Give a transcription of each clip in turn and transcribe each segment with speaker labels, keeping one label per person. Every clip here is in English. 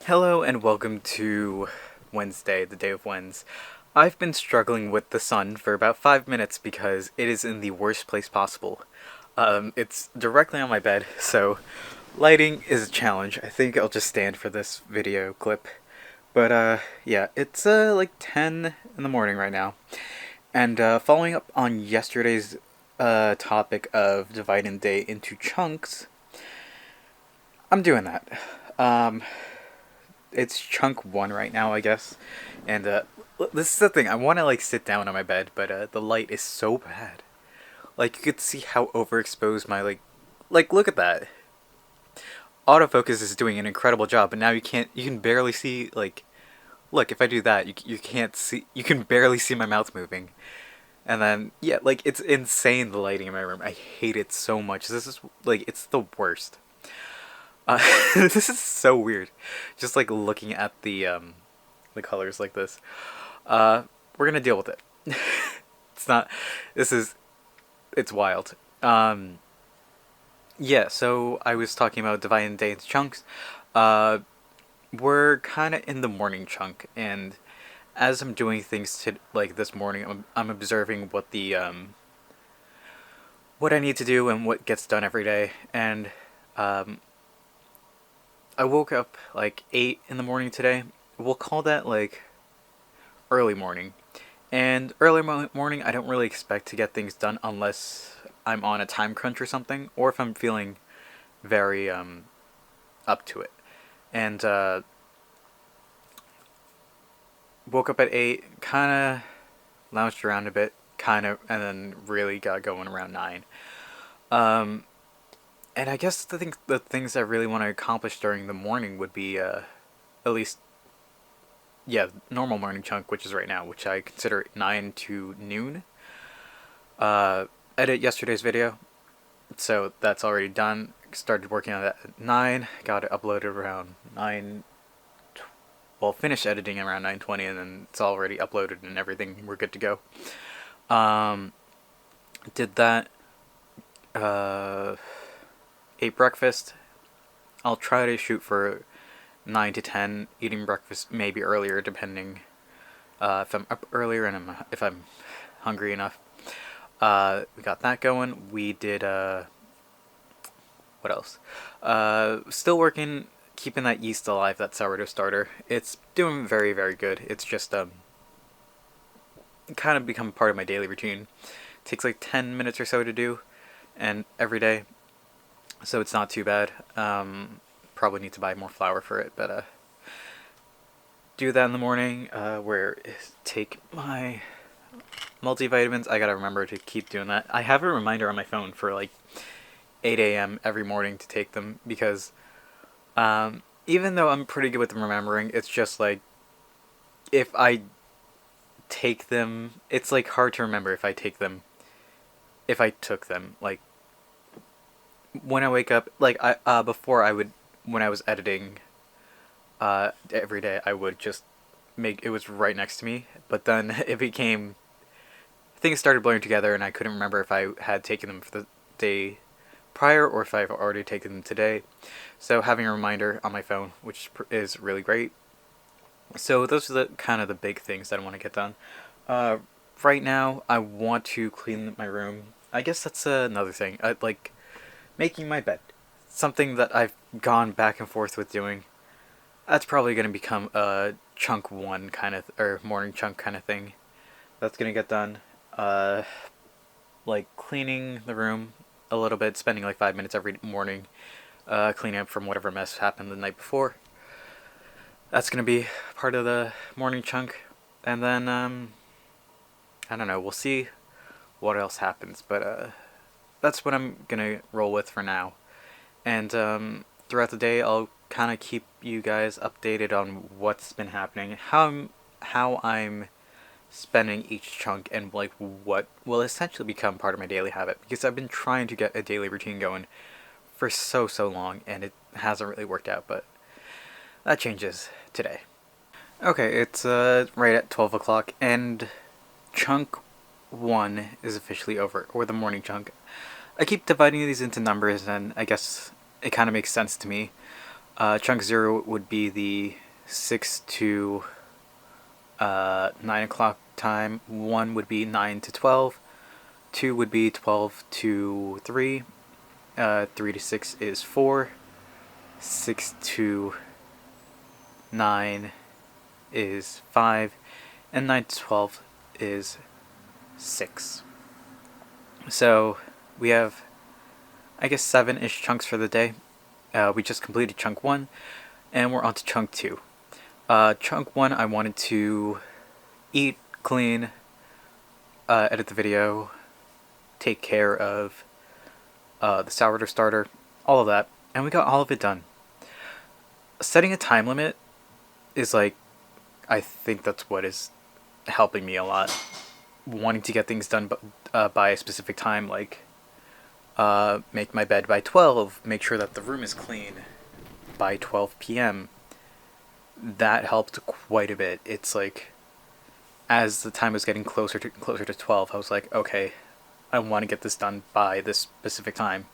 Speaker 1: Hello and welcome to Wednesday, the day of Wednesdays. I've been struggling with the sun for about 5 minutes because it is in the worst place possible. It's directly on my bed, so lighting is a challenge. I think I'll just stand for this video clip. But yeah, it's like 10 in the morning right now. And following up on yesterday's topic of dividing the day into chunks, I'm doing that. Um, it's chunk one right now, I guess. And this is the thing. I want to like sit down on my bed, but the light is so bad. Like you could see how overexposed my like look at that. Autofocus is doing an incredible job, but now you can't. You can barely see like. Look, if I do that, you can't see. You can barely see my mouth moving. And then yeah, like it's insane the lighting in my room. I hate it so much. This is like it's the worst. Uh, this is so weird. Just like looking at the colors like this. We're gonna deal with it. It's not. This is. It's wild. Yeah. So I was talking about dividing the day into chunks. Uh, we're kind of in the morning chunk, and as I'm doing things to like this morning, I'm observing what the what I need to do and what gets done every day, and um, I woke up like 8 in the morning today. We'll call that like early morning. And early morning, I don't really expect to get things done unless I'm on a time crunch or something, or if I'm feeling very up to it. And woke up at 8, kind of lounged around a bit, kind of, and then really got going around 9. Um, and I guess the things I really want to accomplish during the morning would be at least yeah, normal morning chunk, which is right now, which I consider 9 to noon. Uh, edit yesterday's video, so that's already done. Started working on that at 9, got it uploaded around 9. Well, finished editing around 9:20, and then it's already uploaded and everything. We're good to go. Um, did that. Uh, ate breakfast. I'll try to shoot for 9 to 10, eating breakfast maybe earlier depending if I'm up earlier and if I'm hungry enough. We got that going. We did what else? Still working, keeping that yeast alive, that sourdough starter. It's doing very, very good. It's just kind of become part of my daily routine. It takes like 10 minutes or so to do, and every day, so it's not too bad. Probably need to buy more flour for it, but do that in the morning. Where take my multivitamins. I gotta remember to keep doing that. I have a reminder on my phone for like 8 a.m. every morning to take them because even though I'm pretty good with remembering, it's just like if I take them, it's like hard to remember if I take them. If I took them, like when I wake up, like I before I would when I was editing every day, I would just make it was right next to me. But then it became things started blurring together, and I couldn't remember if I had taken them for the day prior or if I've already taken them today. So having a reminder on my phone, which is really great. So those are the kind of the big things that I want to get done. Right now, I want to clean my room. I guess that's another thing. I like making my bed. Something that I've gone back and forth with doing. That's probably going to become a chunk one kind of or morning chunk kind of thing. That's going to get done. Uh, like cleaning the room a little bit, spending like 5 minutes every morning, cleaning up from whatever mess happened the night before. That's gonna be part of the morning chunk, and then I don't know. We'll see what else happens, but that's what I'm gonna roll with for now. And throughout the day, I'll kind of keep you guys updated on what's been happening, how I'm spending each chunk, and like what will essentially become part of my daily habit. Because I've been trying to get a daily routine going for so long, and it hasn't really worked out. But that changes today. Okay, it's right at 12 o'clock, and chunk 1 is officially over, or the morning chunk. I keep dividing these into numbers, and I guess it kind of makes sense to me. Chunk 0 would be the 6 to 9 o'clock time. 1 would be 9 to 12. 2 would be 12 to 3. 3 to 6 is 4. 6 to 9 is 5. And 9 to 12 is 6. So we have, I guess, 7-ish chunks for the day. We just completed chunk 1, and we're on to chunk 2. Chunk 1, I wanted to eat, clean, edit the video, take care of the sourdough starter, all of that, and we got all of it done. Setting a time limit is I think that's what is helping me a lot. Wanting to get things done by a specific time, make my bed by 12, make sure that the room is clean by 12 p.m. That helped quite a bit. It's as the time was getting closer to 12, I was like, okay, I want to get this done by this specific time.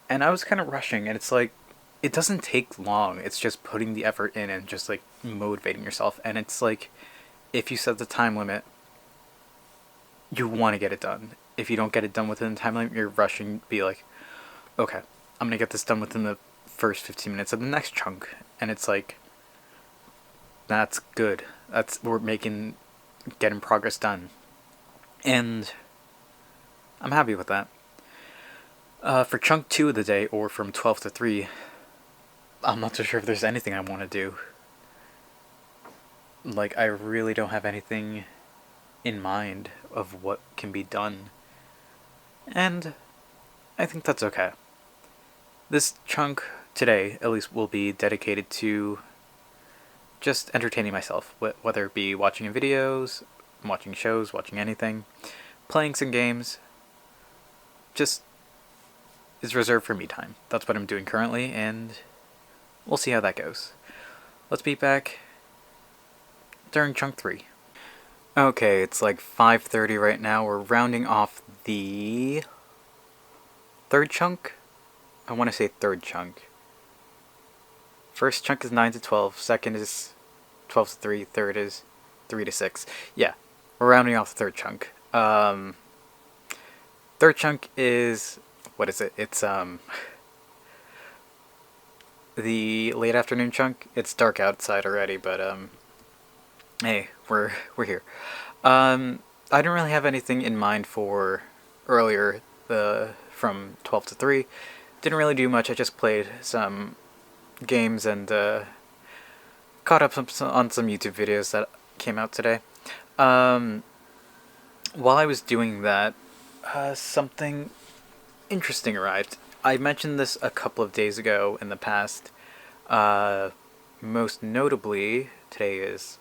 Speaker 1: And I was kind of rushing, and it's it doesn't take long. It's just putting the effort in and just motivating yourself. And it's if you set the time limit, you want to get it done. If you don't get it done within the time limit, you're rushing. Be like, okay, I'm gonna get this done within the first 15 minutes of the next chunk, and it's that's good. We're getting progress done, and I'm happy with that. For chunk 2 of the day, or from 12 to 3, I'm not so sure if there's anything I want to do. I really don't have anything in mind of what can be done. And I think that's okay. This chunk today, at least, will be dedicated to just entertaining myself, whether it be watching videos, watching shows, watching anything, playing some games. Just is reserved for me time. That's what I'm doing currently, and we'll see how that goes. Let's be back during chunk 3. Okay, it's 5:30 right now. We're rounding off the third chunk. I want to say third chunk. First chunk is 9 to 12. Second is 12 to 3. Third is 3 to 6. Yeah, we're rounding off the third chunk. Third chunk is, what is it? It's the late afternoon chunk. It's dark outside already, but hey, we're here. I didn't really have anything in mind for earlier, from 12 to 3. Didn't really do much. I just played some games and caught up on some YouTube videos that came out today. While I was doing that, something interesting arrived. I mentioned this a couple of days ago in the past. Most notably, today is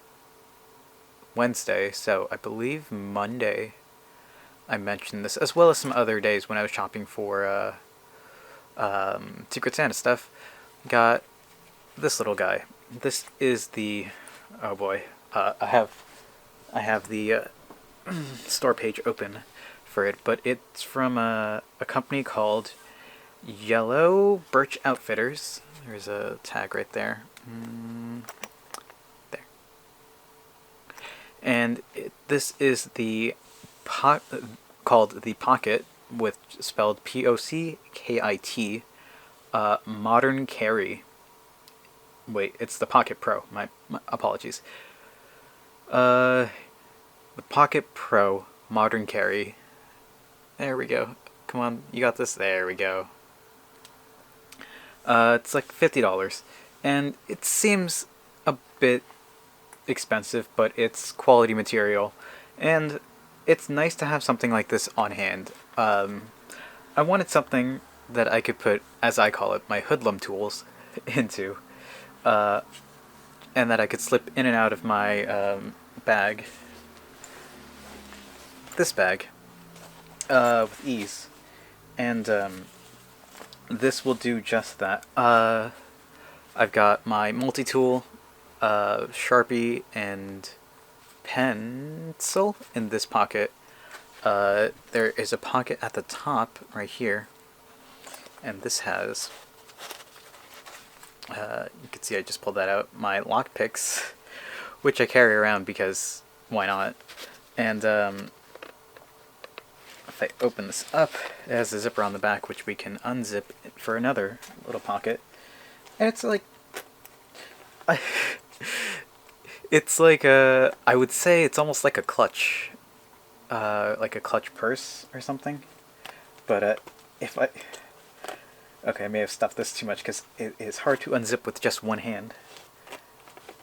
Speaker 1: Wednesday, so I believe Monday I mentioned this, as well as some other days when I was shopping for Secret Santa stuff. Got this little guy. This is the, oh boy, I have the store page open for it, but it's from a company called Yellow Birch Outfitters. There's a tag right there. There. And this is the called the Pocket, spelled Pockit, Modern Carry. Wait, it's the Pocket Pro. My apologies. The Pocket Pro Modern Carry. There we go. Come on, you got this. There we go. It's $50, and it seems a bit expensive, but it's quality material, and it's nice to have something like this on hand. I wanted something that I could put, as I call it, my hoodlum tools into, and that I could slip in and out of my bag. This bag, with ease, and this will do just that. I've got my multi-tool, Sharpie, and pencil in this pocket. There is a pocket at the top right here, and this has You can see I just pulled that out. My lock picks, which I carry around because why not? And if I open this up, it has a zipper on the back, which we can unzip for another little pocket. And it's like, it's like I would say it's almost like a clutch, purse or something. But if I, okay, I may have stuffed this too much because it is hard to unzip with just one hand,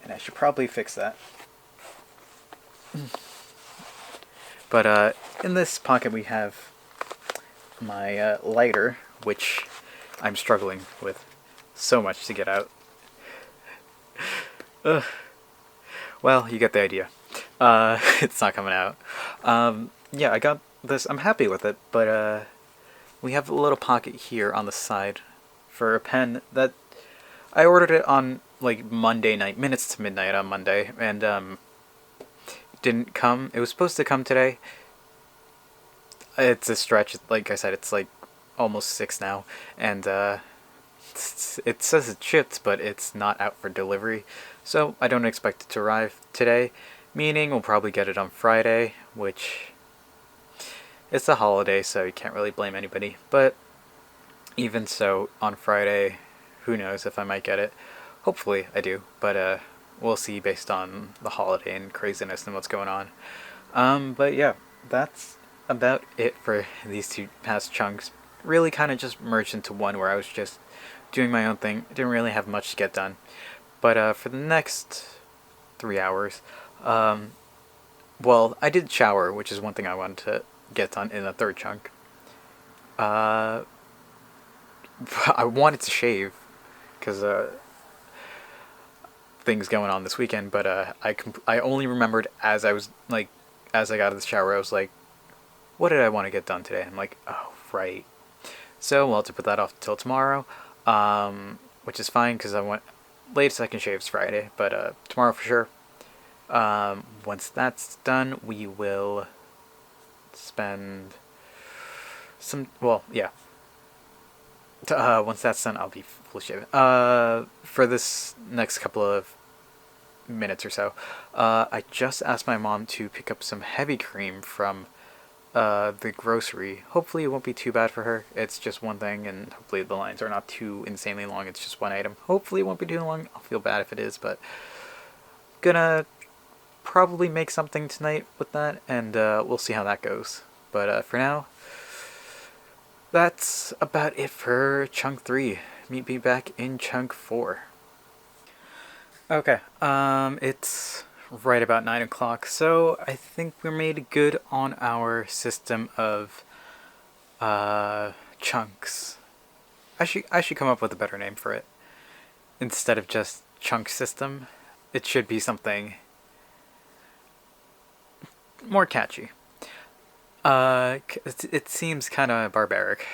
Speaker 1: and I should probably fix that. But in this pocket we have my lighter, which I'm struggling with so much to get out. Ugh. Well, you get the idea. It's not coming out. Yeah, I got this. I'm happy with it, but we have a little pocket here on the side for a pen that I ordered it on like Monday night, minutes to midnight on Monday, and didn't come. It was supposed to come today. It's a stretch. Like I said, it's like almost 6 now, and it says it shipped, but it's not out for delivery. So I don't expect it to arrive today, meaning we'll probably get it on Friday, which it's a holiday, so you can't really blame anybody. But even so, on Friday, who knows if I might get it. Hopefully I do, but we'll see based on the holiday and craziness and what's going on. But yeah, that's about it for these two past chunks. Really kind of just merged into one where I was just doing my own thing. Didn't really have much to get done. But for the next 3 hours, well, I did shower, which is one thing I wanted to get done in the third chunk. I wanted to shave because things going on this weekend, but I only remembered as I was like, as I got out of the shower, I was like, what did I want to get done today? I'm like, oh, right. So we'll have to put that off till tomorrow, which is fine because I want latest I can shave is Friday, but tomorrow for sure. Once that's done, we will spend some. Well, yeah. Once that's done, I'll be full shaven. For this next couple of minutes or so, I just asked my mom to pick up some heavy cream from the grocery. Hopefully it won't be too bad for her. It's just one thing, and hopefully the lines are not too insanely long. It's just one item. Hopefully it won't be too long. I'll feel bad if it is, but gonna probably make something tonight with that, and we'll see how that goes. But for now, that's about it for chunk 3. Meet me back in chunk 4. Okay, it's right about 9 o'clock, so I think we're made good on our system of chunks. I should come up with a better name for it. Instead of just chunk system, it should be something more catchy. It seems kind of barbaric,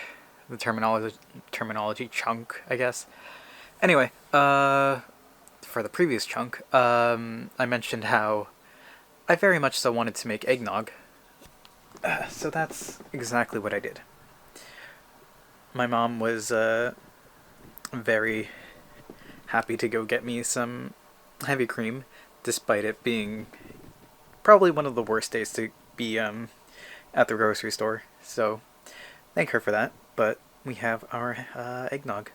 Speaker 1: the terminology chunk, I guess. Anyway, for the previous chunk, I mentioned how I very much so wanted to make eggnog. So that's exactly what I did. My mom was very happy to go get me some heavy cream, despite it being probably one of the worst days to be at the grocery store. So thank her for that. But we have our eggnog.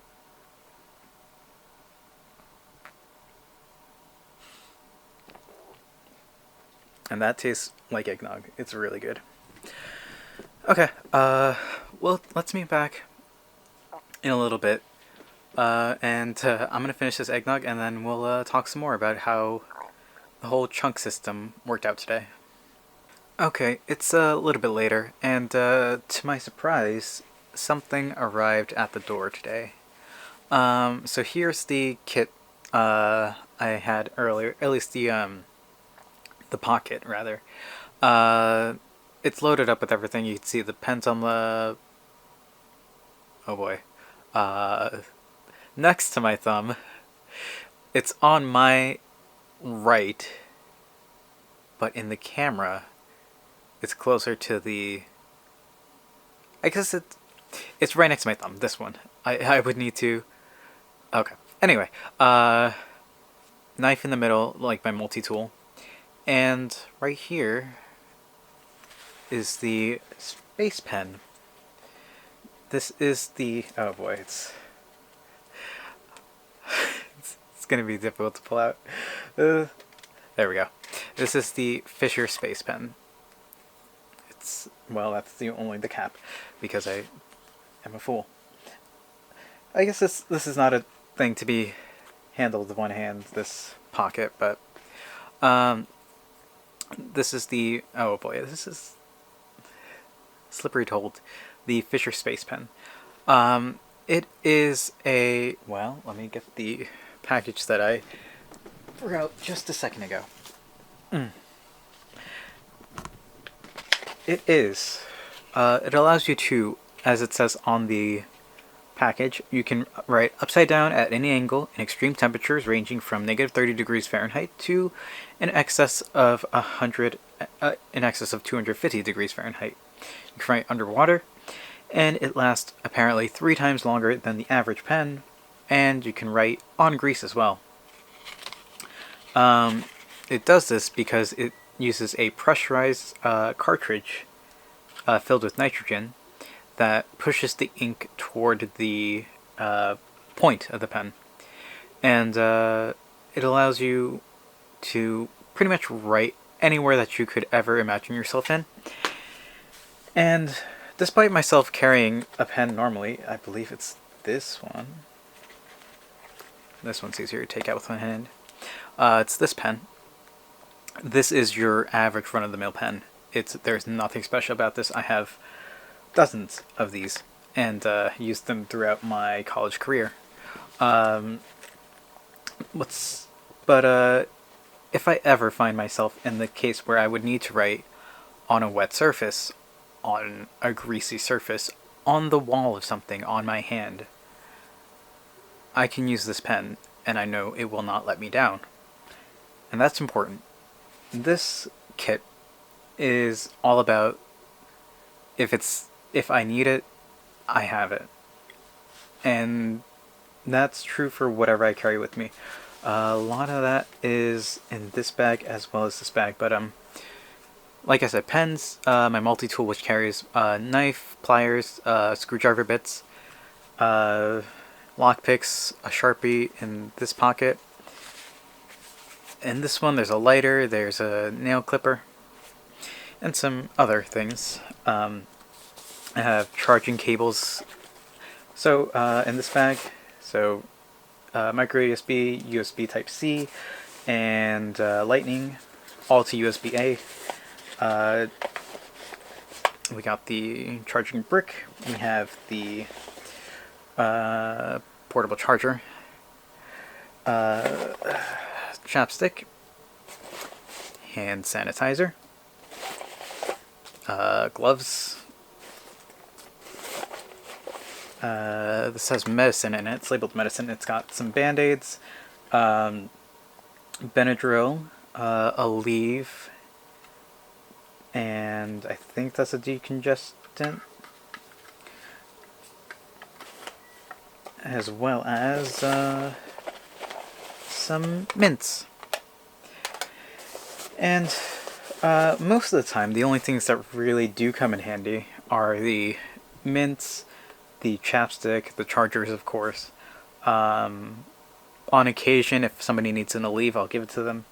Speaker 1: And that tastes like eggnog. It's really good. Okay, well, let's meet back in a little bit. And I'm going to finish this eggnog, and then we'll talk some more about how the whole chunk system worked out today. Okay, it's a little bit later, and to my surprise, something arrived at the door today. So here's the kit I had earlier, at least the pocket, rather. It's loaded up with everything. You can see the pens on the... Oh boy. Next to my thumb. It's on my right, but in the camera, it's closer to the... I guess it's right next to my thumb, this one. I would need to... Okay. Anyway, knife in the middle, like my multi-tool. And right here is the space pen. This is the, oh boy, it's gonna be difficult to pull out. There we go. This is the Fisher space pen. It's, well, that's the cap, because I am a fool. I guess this is not a thing to be handled with one hand, this pocket, but this is the, oh boy, this is slippery told, the Fisher space pen. It is a, well, let me get the package that I wrote just a second ago. It is, it allows you to, as it says on the package, you can write upside down at any angle in extreme temperatures ranging from negative 30 degrees Fahrenheit to in excess of 250 degrees Fahrenheit. You can write underwater, and it lasts apparently 3 times longer than the average pen, and you can write on grease as well. It does this because it uses a pressurized cartridge filled with nitrogen that pushes the ink toward the point of the pen. And it allows you to pretty much write anywhere that you could ever imagine yourself in. And despite myself carrying a pen normally, I believe it's this one. This one's easier to take out with one hand. It's this pen. This is your average run-of-the-mill pen. There's nothing special about this. I have dozens of these and used them throughout my college career. If I ever find myself in the case where I would need to write on a wet surface, on a greasy surface, on the wall of something, on my hand, I can use this pen and I know it will not let me down. And that's important. This kit is all about if I need it, I have it. And that's true for whatever I carry with me. A lot of that is in this bag as well as this bag, but like I said, pens, my multi-tool which carries knife, pliers, screwdriver bits, lockpicks, a Sharpie in this pocket. In this one there's a lighter, there's a nail clipper, and some other things. I have charging cables. So in this bag, micro USB, USB Type-C, and Lightning, all to USB-A. We got the charging brick. We have the portable charger, chapstick, hand sanitizer, gloves. This has medicine in it. It's labeled medicine. It's got some Band-Aids, Benadryl, Aleve, and I think that's a decongestant, as well as some mints. And most of the time, the only things that really do come in handy are the mints, the chapstick, the chargers, of course. On occasion, if somebody needs an Aleve, I'll give it to them.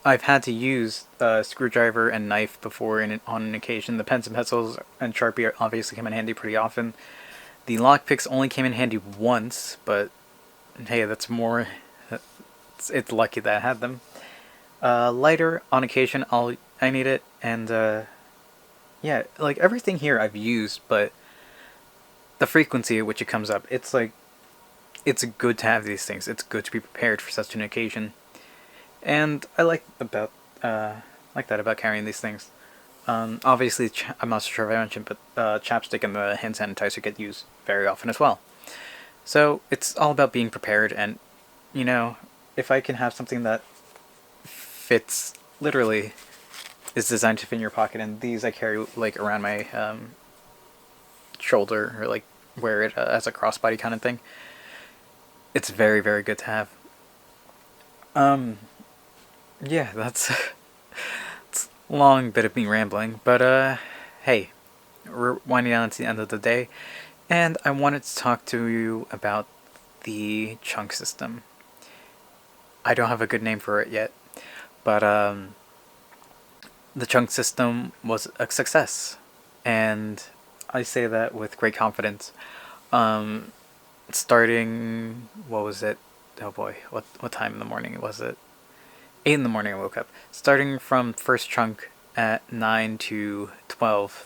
Speaker 1: I've had to use a screwdriver and knife before on an occasion. The pens and pencils and Sharpie obviously come in handy pretty often. The lockpicks only came in handy once, but hey, that's more. It's lucky that I had them. Lighter, on occasion, I need it, and yeah, like everything here I've used, but the frequency at which it comes up, it's like, it's good to have these things. It's good to be prepared for such an occasion, and I like that about carrying these things. Obviously, I'm not sure if I mentioned, but chapstick and the hand sanitizer get used very often as well. So it's all about being prepared, and you know, if I can have something that fits, literally is designed to fit in your pocket, and these I carry like around my shoulder, or like wear it as a crossbody kind of thing. it's very, very good to have. Um, yeah, that's it's a long bit of me rambling, but hey, we're winding down to the end of the day, and I wanted to talk to you about the chunk system. I don't have a good name for it yet, but the chunk system was a success, and I say that with great confidence. Um, Starting, what was it? Oh boy, what time in the morning was it? 8 in the morning I woke up. Starting from first chunk at 9 to 12,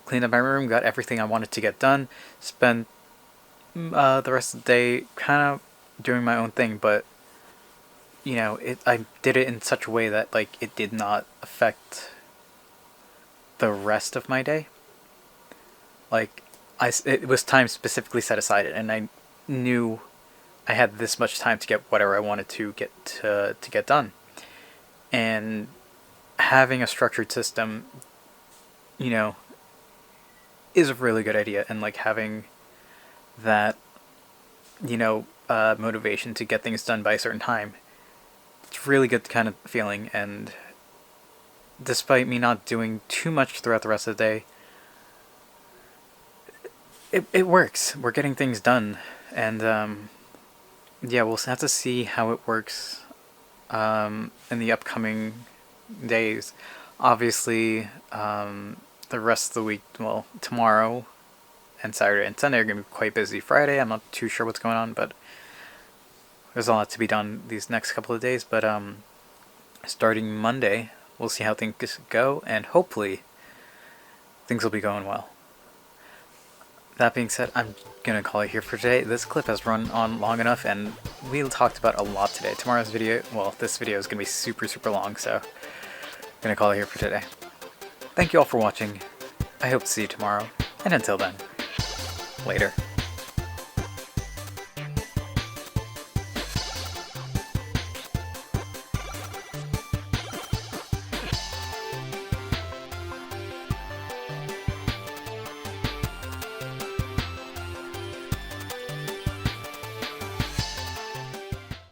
Speaker 1: cleaned up my room, got everything I wanted to get done, spent the rest of the day kind of doing my own thing, but I did it in such a way that like it did not affect the rest of my day. Like it was time specifically set aside, and I knew I had this much time to get whatever I wanted to get done. And having a structured system, you know, is a really good idea. And like having that, motivation to get things done by a certain time, it's really good kind of feeling. And despite me not doing too much throughout the rest of the day, it works. We're getting things done, and yeah, we'll have to see how it works in the upcoming days. Obviously, the rest of the week, well, tomorrow and Saturday and Sunday are going to be quite busy. Friday, I'm not too sure what's going on, but there's a lot to be done these next couple of days. But starting Monday, we'll see how things go, and hopefully things will be going well. That being said, I'm gonna call it here for today. This clip has run on long enough, and we talked about a lot today. Tomorrow's video, well, this video is gonna be super, super long, so I'm gonna call it here for today. Thank you all for watching. I hope to see you tomorrow, and until then, later.